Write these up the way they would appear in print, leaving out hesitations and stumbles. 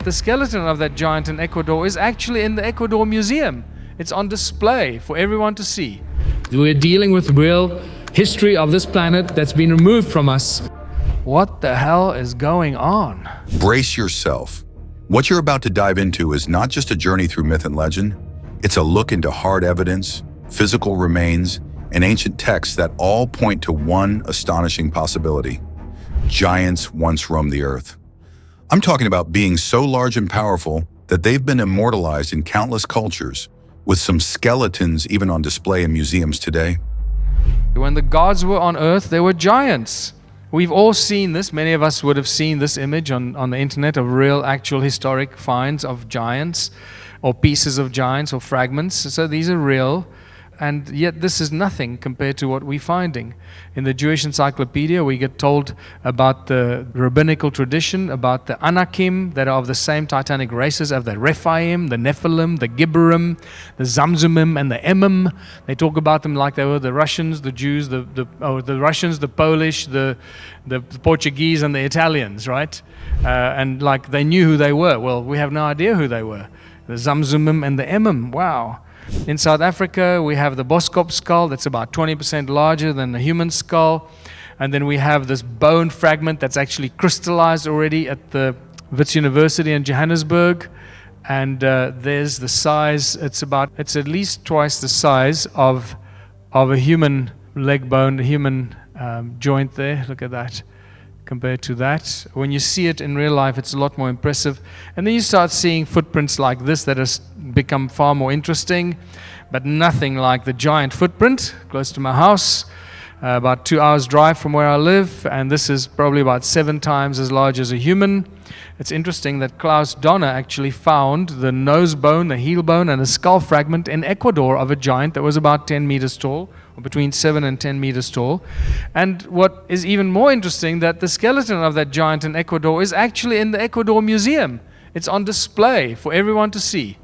The skeleton of that giant in Ecuador is actually in the Ecuador Museum. It's on display for everyone to see. We're dealing with real history of this planet that's been removed from us. What the hell is going on? Brace yourself. What you're about to dive into is not just a journey through myth and legend. It's a look into hard evidence, physical remains, and ancient texts that all point to one astonishing possibility. Giants once roamed the earth. I'm talking about beings so large and powerful that they've been immortalized in countless cultures, with some skeletons even on display in museums today. When the gods were on earth, there were giants. We've all seen this. Many of us would have seen this image on the internet of real, actual historic finds of giants, or pieces of giants, or fragments. So these are real. And yet this is nothing compared to what we're finding. In the Jewish encyclopedia, we get told about the rabbinical tradition, about the Anakim that are of the same titanic races as the Rephaim, the Nephilim, the Gibborim, the Zamzumim, and the Emim. They talk about them like they were the Russians, the Jews, the Russians, the Polish, the Portuguese, and the Italians, right? And like they knew who they were. Well, we have no idea who they were. The Zamzumim and the Emim, wow. In South Africa, we have the Boskop skull that's about 20% larger than the human skull. And then we have this bone fragment that's actually crystallized already at the Wits University in Johannesburg. And there's the size, it's at least twice the size of a human leg bone, a human joint there. Look at that. Compared to that, when you see it in real life, it's a lot more impressive. And then you start seeing footprints like this that has become far more interesting, but nothing like the giant footprint close to my house, about 2 hours drive from where I live, and this is probably about 7 times as large as a human. It's interesting that Klaus Donner actually found the nose bone, the heel bone, and a skull fragment in Ecuador of a giant that was about 10 meters tall, or between 7 and 10 meters tall. And what is even more interesting, that the skeleton of that giant in Ecuador is actually in the Ecuador Museum. It's on display for everyone to see.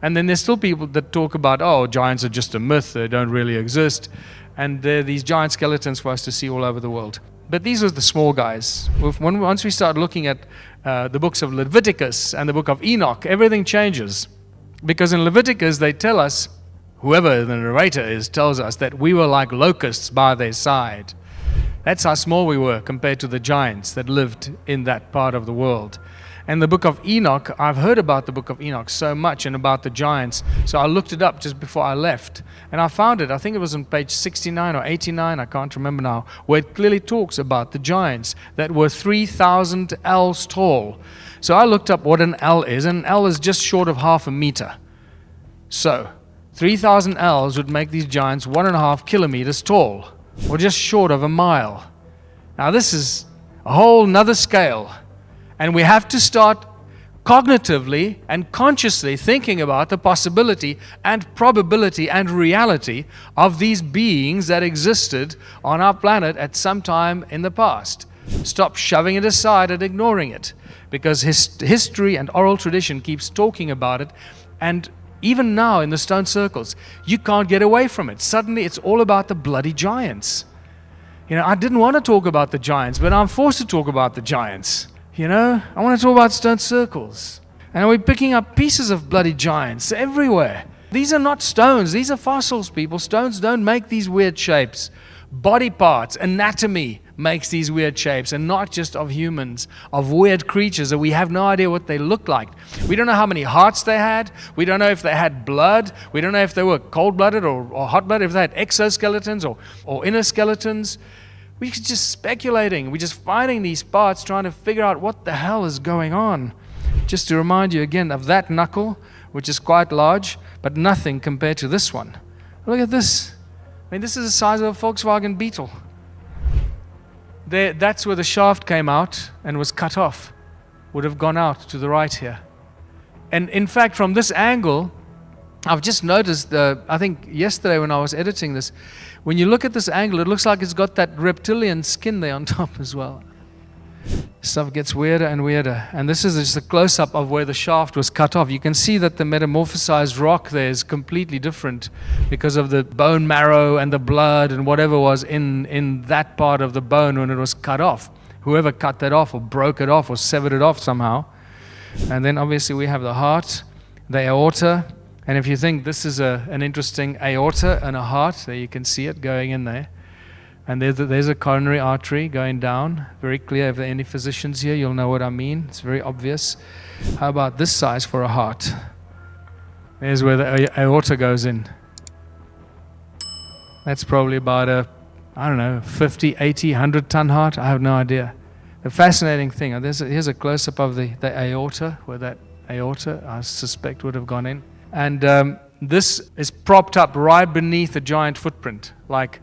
And then there's still people that talk about, oh, giants are just a myth, they don't really exist. And there are these giant skeletons for us to see all over the world. But these are the small guys. Once we start looking at the books of Leviticus and the book of Enoch, everything changes. Because in Leviticus, they tell us, whoever the narrator is tells us that we were like locusts by their side. That's how small we were compared to the giants that lived in that part of the world. And the book of Enoch, I've heard about the book of Enoch so much and about the giants, so I looked it up just before I left. And I found it, I think it was on page 69 or 89, I can't remember now, where it clearly talks about the giants that were 3,000 ells tall. So I looked up what an ell is, and an ell is just short of half a meter. So 3,000 ells would make these giants 1.5 kilometers tall, or just short of a mile. Now this is a whole nother scale. And we have to start cognitively and consciously thinking about the possibility and probability and reality of these beings that existed on our planet at some time in the past. Stop shoving it aside and ignoring it, because history and oral tradition keeps talking about it. And even now in the stone circles, you can't get away from it. Suddenly it's all about the bloody giants. You know, I didn't want to talk about the giants, but I'm forced to talk about the giants. You know, I want to talk about stone circles. And we're picking up pieces of bloody giants everywhere. These are not stones. These are fossils, people. Stones don't make these weird shapes. Body parts, anatomy makes these weird shapes, and not just of humans, of weird creatures that we have no idea what they look like. We don't know how many hearts they had. We don't know if they had blood. We don't know if they were cold-blooded or hot-blooded, if they had exoskeletons or inner skeletons. We're just speculating. We're just finding these parts, trying to figure out what the hell is going on. Just to remind you again of that knuckle, which is quite large, but nothing compared to this one. Look at this. I mean, this is the size of a Volkswagen Beetle. That's where the shaft came out and was cut off. Would have gone out to the right here. And in fact, from this angle, I've just noticed, I think yesterday when I was editing this, when you look at this angle, it looks like it's got that reptilian skin there on top as well. Stuff gets weirder and weirder. And this is just a close-up of where the shaft was cut off. You can see that the metamorphosized rock there is completely different because of the bone marrow and the blood and whatever was in that part of the bone when it was cut off. Whoever cut that off or broke it off or severed it off somehow. And then obviously we have the heart, the aorta. And if you think this is an interesting aorta and a heart, there you can see it going in there. And there's a coronary artery going down. Very clear. If there are any physicians here, you'll know what I mean. It's very obvious. How about this size for a heart? There's where the aorta goes in. That's probably about a, I don't know, 50, 80, 100-ton heart. I have no idea. The fascinating thing, here's a close-up of the aorta, where that aorta, I suspect, would have gone in. And this is propped up right beneath a giant footprint. Like,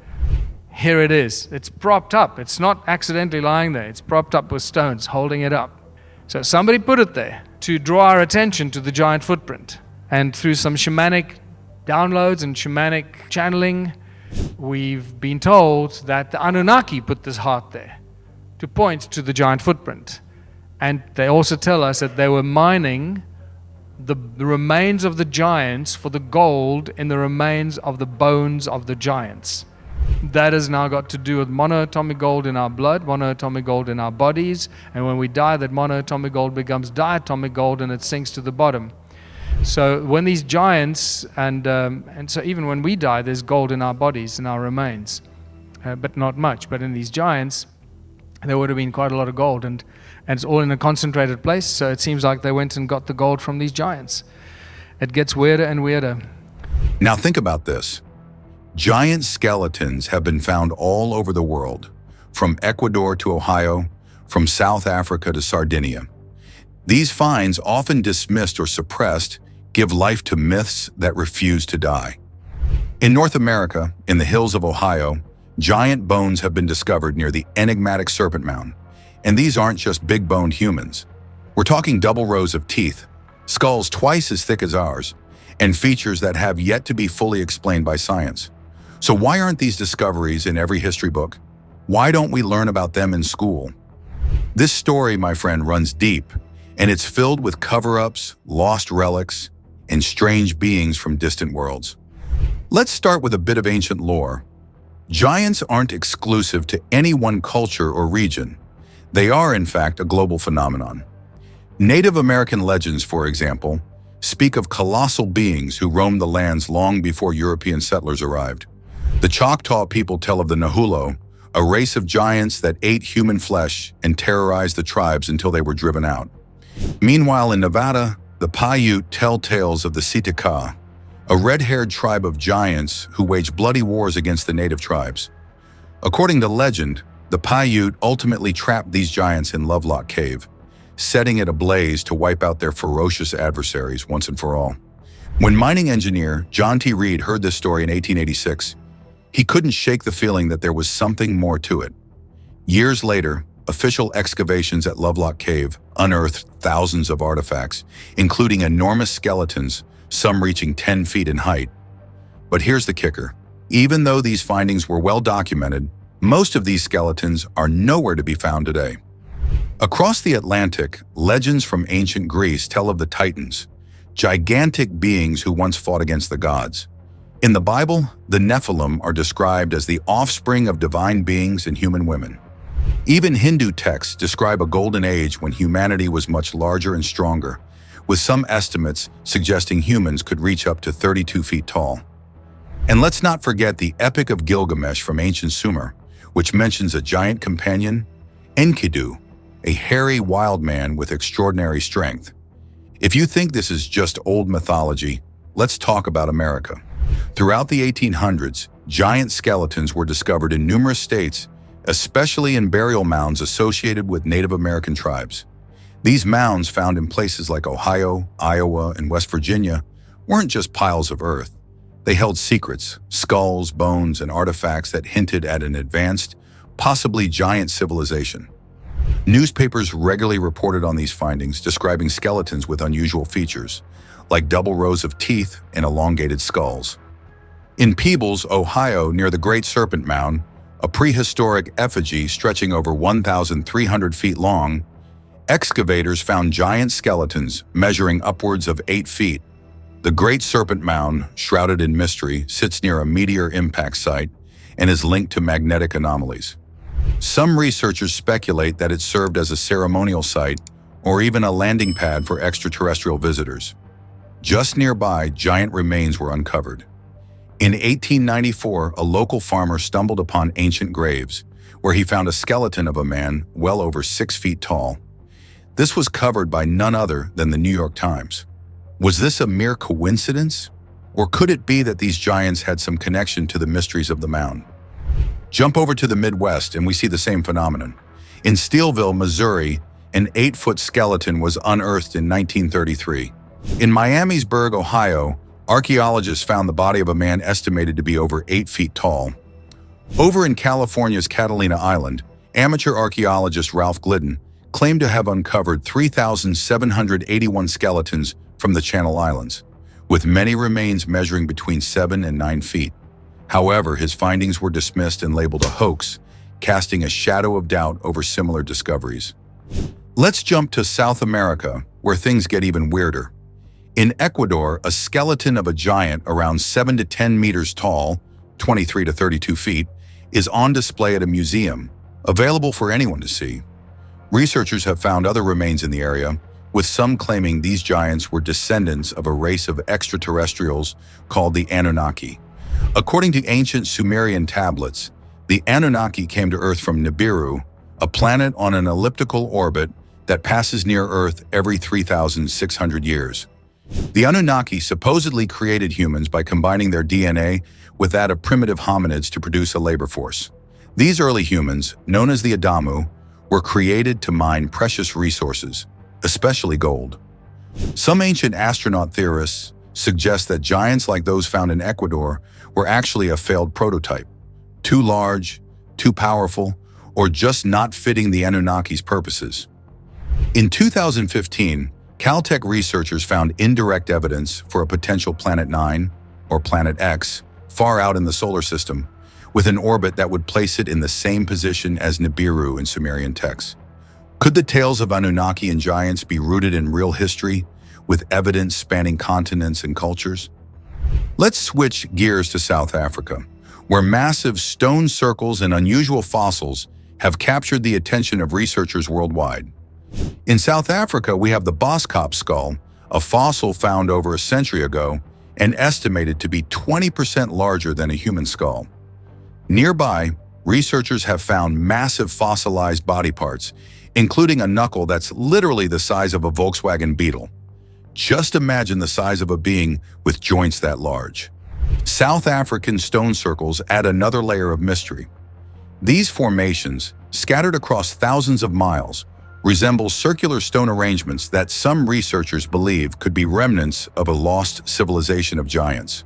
here it is. It's propped up. It's not accidentally lying there. It's propped up with stones, holding it up. So somebody put it there to draw our attention to the giant footprint. And through some shamanic downloads and shamanic channeling, we've been told that the Anunnaki put this heart there to point to the giant footprint. And they also tell us that they were mining the remains of the giants for the gold in the remains of the bones of the giants. That has now got to do with monoatomic gold in our blood, monoatomic gold in our bodies, and when we die, that monoatomic gold becomes diatomic gold and it sinks to the bottom. So when these giants, and so even when we die, there's gold in our bodies, in our remains, but not much. But in these giants, there would have been quite a lot of gold, and it's all in a concentrated place, so it seems like they went and got the gold from these giants. It gets weirder and weirder. Now think about this. Giant skeletons have been found all over the world, from Ecuador to Ohio, from South Africa to Sardinia. These finds, often dismissed or suppressed, give life to myths that refuse to die. In North America, in the hills of Ohio, giant bones have been discovered near the enigmatic Serpent Mound. And these aren't just big-boned humans. We're talking double rows of teeth, skulls twice as thick as ours, and features that have yet to be fully explained by science. So why aren't these discoveries in every history book? Why don't we learn about them in school? This story, my friend, runs deep, and it's filled with cover-ups, lost relics, and strange beings from distant worlds. Let's start with a bit of ancient lore. Giants aren't exclusive to any one culture or region. They are, in fact, a global phenomenon. Native American legends, for example, speak of colossal beings who roamed the lands long before European settlers arrived. The Choctaw people tell of the Nahulo, a race of giants that ate human flesh and terrorized the tribes until they were driven out. Meanwhile, in Nevada, the Paiute tell tales of the Sitka, a red-haired tribe of giants who waged bloody wars against the native tribes. According to legend, the Paiute ultimately trapped these giants in Lovelock Cave, setting it ablaze to wipe out their ferocious adversaries once and for all. When mining engineer John T. Reed heard this story in 1886, he couldn't shake the feeling that there was something more to it. Years later, official excavations at Lovelock Cave unearthed thousands of artifacts, including enormous skeletons, some reaching 10 feet in height. But here's the kicker. Even though these findings were well documented, most of these skeletons are nowhere to be found today. Across the Atlantic, legends from ancient Greece tell of the Titans, gigantic beings who once fought against the gods. In the Bible, the Nephilim are described as the offspring of divine beings and human women. Even Hindu texts describe a golden age when humanity was much larger and stronger, with some estimates suggesting humans could reach up to 32 feet tall. And let's not forget the Epic of Gilgamesh from ancient Sumer, which mentions a giant companion, Enkidu, a hairy wild man with extraordinary strength. If you think this is just old mythology, let's talk about America. Throughout the 1800s, giant skeletons were discovered in numerous states, especially in burial mounds associated with Native American tribes. These mounds, found in places like Ohio, Iowa, and West Virginia, weren't just piles of earth. They held secrets, skulls, bones, and artifacts that hinted at an advanced, possibly giant civilization. Newspapers regularly reported on these findings, describing skeletons with unusual features, like double rows of teeth and elongated skulls. In Peebles, Ohio, near the Great Serpent Mound, a prehistoric effigy stretching over 1,300 feet long, excavators found giant skeletons measuring upwards of 8 feet. The Great Serpent Mound, shrouded in mystery, sits near a meteor impact site and is linked to magnetic anomalies. Some researchers speculate that it served as a ceremonial site or even a landing pad for extraterrestrial visitors. Just nearby, giant remains were uncovered. In 1894, a local farmer stumbled upon ancient graves, where he found a skeleton of a man well over 6 feet tall. This was covered by none other than the New York Times. Was this a mere coincidence? Or could it be that these giants had some connection to the mysteries of the mound? Jump over to the Midwest and we see the same phenomenon. In Steelville, Missouri, an 8-foot skeleton was unearthed in 1933. In Miamisburg, Ohio, archaeologists found the body of a man estimated to be over 8 feet tall. Over in California's Catalina Island, amateur archaeologist Ralph Glidden claimed to have uncovered 3,781 skeletons from the Channel Islands, with many remains measuring between 7 and 9 feet. However, his findings were dismissed and labeled a hoax, casting a shadow of doubt over similar discoveries. Let's jump to South America, where things get even weirder. In Ecuador, a skeleton of a giant around 7 to 10 meters tall, 23 to 32 feet, is on display at a museum, available for anyone to see. Researchers have found other remains in the area, with some claiming these giants were descendants of a race of extraterrestrials called the Anunnaki. According to ancient Sumerian tablets, the Anunnaki came to Earth from Nibiru, a planet on an elliptical orbit that passes near Earth every 3,600 years. The Anunnaki supposedly created humans by combining their DNA with that of primitive hominids to produce a labor force. These early humans, known as the Adamu, were created to mine precious resources, especially gold. Some ancient astronaut theorists suggest that giants like those found in Ecuador were actually a failed prototype, too large, too powerful, or just not fitting the Anunnaki's purposes. In 2015, Caltech researchers found indirect evidence for a potential Planet 9, or Planet X, far out in the solar system, with an orbit that would place it in the same position as Nibiru in Sumerian texts. Could the tales of Anunnaki and giants be rooted in real history, with evidence spanning continents and cultures? Let's switch gears to South Africa, where massive stone circles and unusual fossils have captured the attention of researchers worldwide. In South Africa, we have the Boskop skull, a fossil found over a century ago and estimated to be 20% larger than a human skull. Nearby, researchers have found massive fossilized body parts, including a knuckle that's literally the size of a Volkswagen Beetle. Just imagine the size of a being with joints that large. South African stone circles add another layer of mystery. These formations, scattered across thousands of miles, resemble circular stone arrangements that some researchers believe could be remnants of a lost civilization of giants.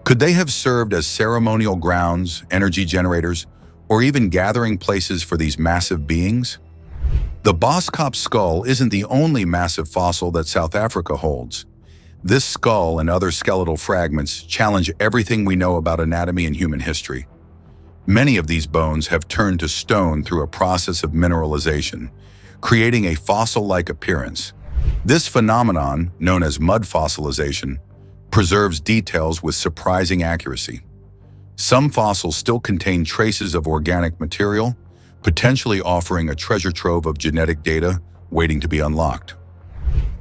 Could they have served as ceremonial grounds, energy generators, or even gathering places for these massive beings? The Boskop skull isn't the only massive fossil that South Africa holds. This skull and other skeletal fragments challenge everything we know about anatomy and human history. Many of these bones have turned to stone through a process of mineralization, creating a fossil-like appearance. This phenomenon, known as mud fossilization, preserves details with surprising accuracy. Some fossils still contain traces of organic material, potentially offering a treasure trove of genetic data waiting to be unlocked.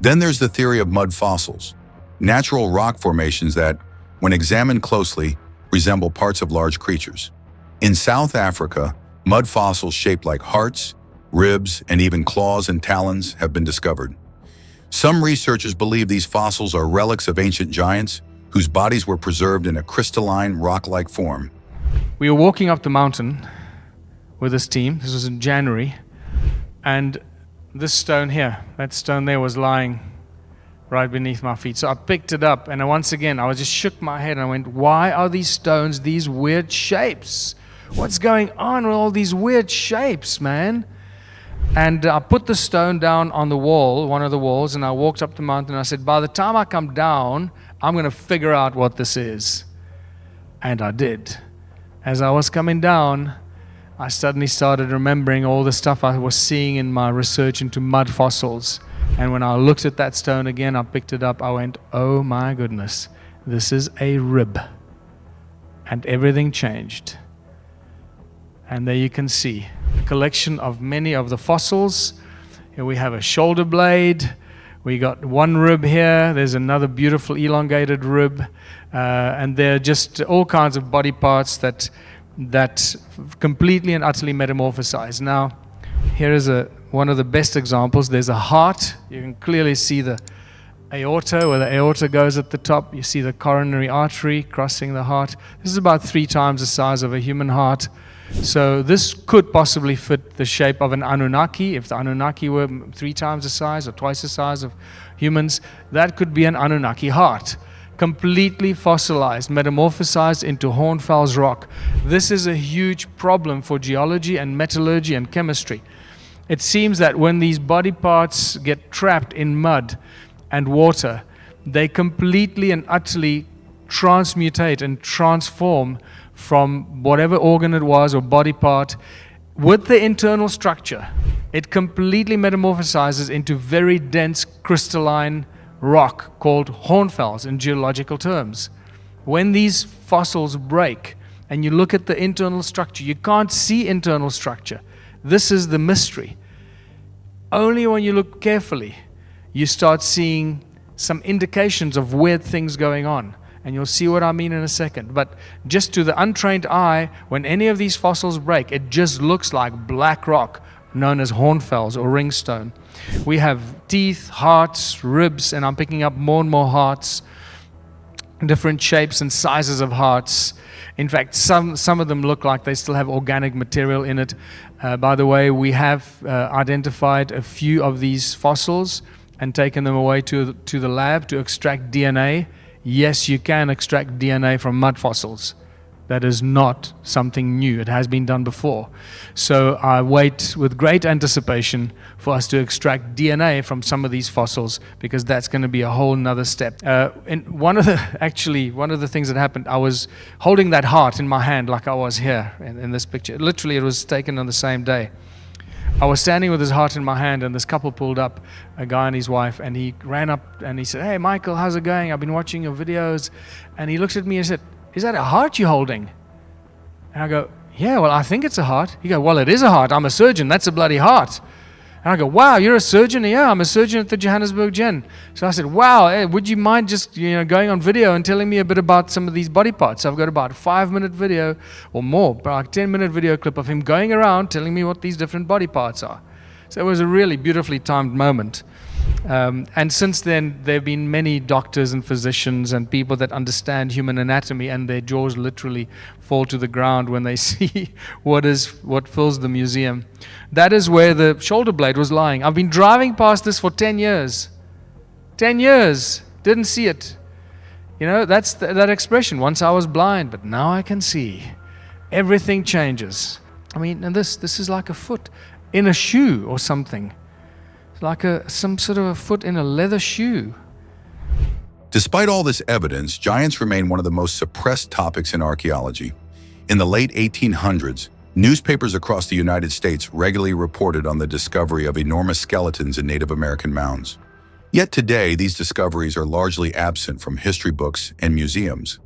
Then there's the theory of mud fossils, natural rock formations that, when examined closely, resemble parts of large creatures. In South Africa, mud fossils shaped like hearts, ribs, and even claws and talons have been discovered. Some researchers believe these fossils are relics of ancient giants whose bodies were preserved in a crystalline, rock-like form. We were walking up the mountain with this team. This was in January. And this stone here, that stone there was lying right beneath my feet. So I picked it up, and once again, I just shook my head and I went, why are these stones these weird shapes? What's going on with all these weird shapes, man? And I put the stone down on the wall, one of the walls, and I walked up the mountain and I said, by the time I come down, I'm going to figure out what this is. And I did. As I was coming down, I suddenly started remembering all the stuff I was seeing in my research into mud fossils. And when I looked at that stone again, I picked it up, I went, oh my goodness, this is a rib. And everything changed. And there you can see a collection of many of the fossils Here we have a shoulder blade. We got one rib here. There's another beautiful elongated rib. And there are just all kinds of body parts that completely and utterly metamorphosize. Now, here is one of the best examples. There's a heart. You can clearly see the aorta, where the aorta goes at the top. You see the coronary artery crossing the heart. This is about 3 times the size of a human heart. So this could possibly fit the shape of an Anunnaki. If the Anunnaki were 3 times the size or twice the size of humans, that could be an Anunnaki heart. Completely fossilized, metamorphosized into Hornfels rock. This is a huge problem for geology and metallurgy and chemistry. It seems that when these body parts get trapped in mud and water, they completely and utterly transmutate and transform from whatever organ it was or body part with the internal structure. It completely metamorphosizes into very dense crystalline rock called Hornfels in geological terms. When these fossils break and you look at the internal structure, you can't see internal structure. This is the mystery. Only when you look carefully, you start seeing some indications of weird things going on. And you'll see what I mean in a second. But just to the untrained eye, when any of these fossils break, it just looks like black rock, known as Hornfels or ringstone. We have teeth, hearts, ribs, and I'm picking up more and more hearts, different shapes and sizes of hearts. In fact, some of them look like they still have organic material in it. By the way, we have identified a few of these fossils and taken them away to the lab to extract DNA. Yes, you can extract DNA from mud fossils. That is not something new. It has been done before. So I wait with great anticipation for us to extract DNA from some of these fossils, because that's going to be a whole nother step. And one of the things that happened, I was holding that heart in my hand like I was here in this picture. Literally, it was taken on the same day. I was standing with his heart in my hand, and this couple pulled up, a guy and his wife, and he ran up and he said, "Hey, Michael, how's it going? I've been watching your videos." And he looked at me and said, "Is that a heart you're holding?" And I go, "Yeah, well, I think it's a heart." He goes, "Well, it is a heart. I'm a surgeon. That's a bloody heart." And I go, "Wow, you're a surgeon?" "Yeah, I'm a surgeon at the Johannesburg Gen." So I said, "Wow, would you mind just going on video and telling me a bit about some of these body parts?" So I've got about a 5-minute video or more, like 10-minute video clip of him going around telling me what these different body parts are. So it was a really beautifully timed moment. And since then, there have been many doctors and physicians and people that understand human anatomy, and their jaws literally fall to the ground when they see what fills the museum. That is where the shoulder blade was lying. I've been driving past this for 10 years. 10 years. Didn't see it. That's that expression. Once I was blind, but now I can see. Everything changes. I mean, and this is like a foot in a shoe or something. Like some sort of a foot in a leather shoe. Despite all this evidence, giants remain one of the most suppressed topics in archaeology. In the late 1800s, newspapers across the United States regularly reported on the discovery of enormous skeletons in Native American mounds. Yet today, these discoveries are largely absent from history books and museums.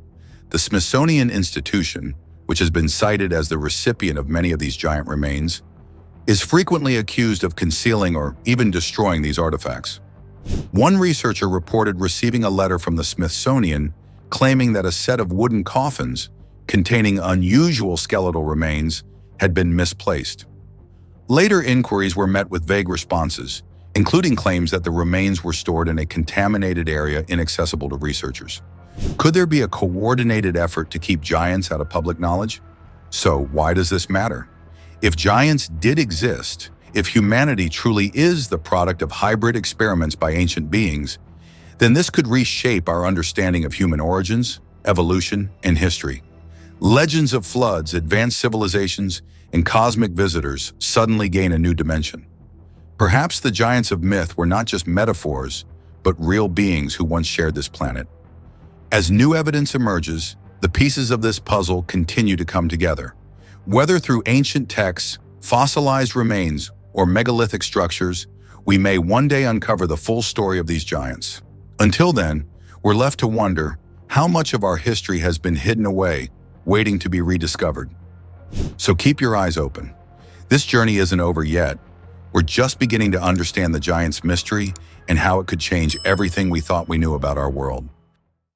The Smithsonian Institution, which has been cited as the recipient of many of these giant remains, is frequently accused of concealing or even destroying these artifacts. One researcher reported receiving a letter from the Smithsonian claiming that a set of wooden coffins containing unusual skeletal remains had been misplaced. Later inquiries were met with vague responses, including claims that the remains were stored in a contaminated area inaccessible to researchers. Could there be a coordinated effort to keep giants out of public knowledge? So why does this matter? If giants did exist, if humanity truly is the product of hybrid experiments by ancient beings, then this could reshape our understanding of human origins, evolution, and history. Legends of floods, advanced civilizations, and cosmic visitors suddenly gain a new dimension. Perhaps the giants of myth were not just metaphors, but real beings who once shared this planet. As new evidence emerges, the pieces of this puzzle continue to come together. Whether through ancient texts, fossilized remains, or megalithic structures, we may one day uncover the full story of these giants. Until then, we're left to wonder how much of our history has been hidden away, waiting to be rediscovered. So keep your eyes open. This journey isn't over yet. We're just beginning to understand the giant's mystery and how it could change everything we thought we knew about our world.